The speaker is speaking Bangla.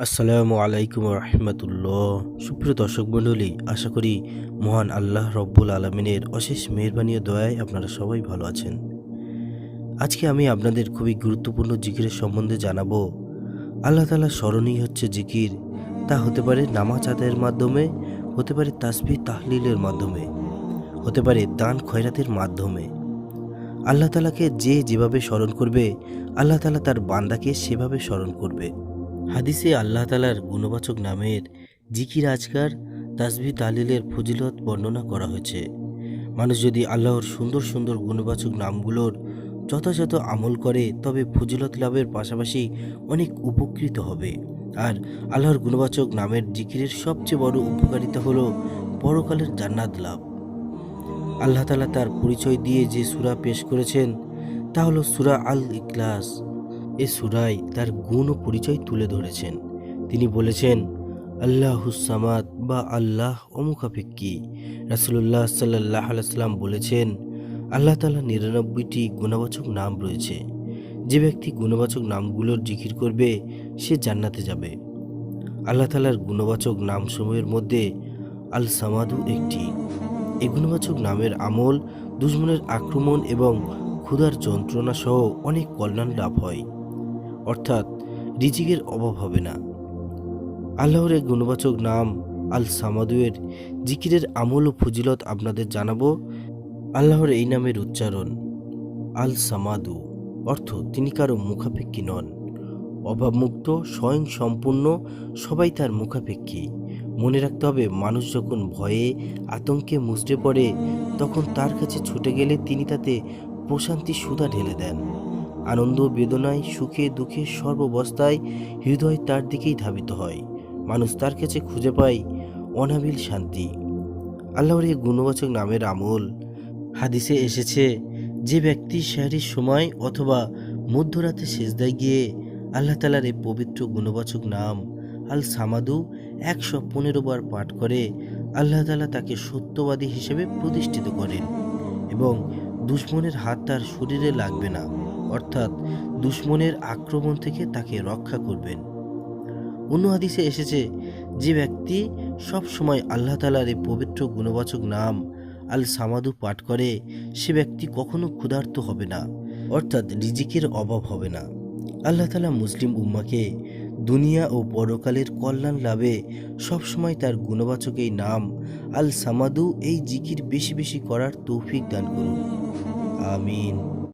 আসসালামু আলাইকুম রহমতুল্লাহ। সুপ্রিয় দর্শক মণ্ডলী, আশা করি মহান আল্লাহ রব্বুল আলমিনের অশেষ মেহরবানি ও দয়ায় আপনারা সবাই ভালো আছেন। আজকে আমি আপনাদের খুবই গুরুত্বপূর্ণ জিকিরের সম্বন্ধে জানাবো। আল্লাহ তাআলা স্মরণীয় হচ্ছে জিকির। তা হতে পারে নামাজ আদায়ের মাধ্যমে, হতে পারে তাসবিহ তাহলিলের মাধ্যমে, হতে পারে দান খয়রাতের মাধ্যমে। আল্লাহ তাআলাকে যে যেভাবে স্মরণ করবে, আল্লাহ তাআলা তার বান্দাকে সেভাবে স্মরণ করবে। হাদিসে আল্লাহ তাআলার গুণবাচক নামের জিকির আজকার তাসবিহ তাহলিলের ফজিলত বর্ণনা করা হয়েছে। মানুষ যদি আল্লাহর সুন্দর সুন্দর গুণবাচক নামগুলোর যথাযথ আমল করে, তবে ফজিলত লাভের পাশাপাশি অনেক উপকৃত হবে। আর আল্লাহর গুণবাচক নামের জিকিরের সবচেয়ে বড় উপকারিতা হলো পরকালের জান্নাত লাভ। আল্লাহ তাআলা তার পরিচয় দিয়ে যে সূরা পেশ করেছেন তা হলো সূরা আল ইখলাস। এ সূরায় তার গুণ ও পরিচয় তুলে ধরেছেন। তিনি বলেছেন, আল্লাহুস সামাদ বা আল্লাহ অমুখাপেক্ষী। রাসূলুল্লাহ সাল্লাল্লাহু আলাইহি সাল্লাম বলেছেন, আল্লাহ তাআলা ৯৯টি গুণবাচক নাম রয়েছে। যে ব্যক্তি গুণবাচক নামগুলোর জিকির করবে সে জান্নাতে যাবে। আল্লাহ তাআলার গুণবাচক নামসমূহের মধ্যে আল সামাদু একটি। এই গুণবাচক নামের আমল দুশমনের আক্রমণ এবং ক্ষুধার যন্ত্রণা সহ অনেক কল্যাণ লাভ হয়, অর্থাৎ রিজিকের অভাব হবে না। আল্লাহর এই গুণবাচক নাম আল সামাদুয়ের জিকিরের আমল ও ফজিলত আপনাদের জানাবো। আল্লাহর এই নামের উচ্চারণ আল সামাদু, অর্থ তিনি কারো মুখাপেক্ষী নন, অভাবমুক্ত, স্বয়ং সম্পূর্ণ, সবাই তার মুখাপেক্ষী। মনে রাখতে হবে, মানুষ যখন ভয়ে আতঙ্কে মুচড়ে পড়ে, তখন তার কাছে ছুটে গেলে তিনি তাতে প্রশান্তি সুধা ঢেলে দেন। আনন্দ বেদনায় সুখে দুঃখে সর্বাবস্থায় হৃদয় তার দিকেই ধাবিত হয়। মানুষ তার কাছে খুঁজে পায় অনাবিল শান্তি। আল্লাহর এই গুণবাচক নামের আমল হাদিসে এসেছে, যে ব্যক্তি সেহরির সময় অথবা মধ্যরাতে সেজদায় গিয়ে আল্লাহ তাআলার এই পবিত্র গুণবাচক নাম আল সামাদু ১১৫ বার পাঠ করে, আল্লাহ তাআলা তাকে সত্যবাদী হিসেবে প্রতিষ্ঠিত করেন এবং দুশমনের হাত তার শরীরে লাগবে না, অর্থাৎ দুশমনের আক্রমণ থেকে তাকে রক্ষা করবেন। অন্য হাদিসে এসেছে, যে ব্যক্তি সব সময় আল্লাহ তাআলার এই পবিত্র গুণবাচক নাম আল সামাদু পাঠ করে, সে ব্যক্তি কখনো ক্ষুধার্ত হবে না, অর্থাৎ রিজিকের অভাব হবে না। আল্লাহ তাআলা মুসলিম উম্মাকে দুনিয়া ও পরকালের কল্যাণ লাভে সবসময় তার গুণবাচক এই নাম আল সামাদু এই জিকির বেশি বেশি করার তৌফিক দান করুন। আমিন।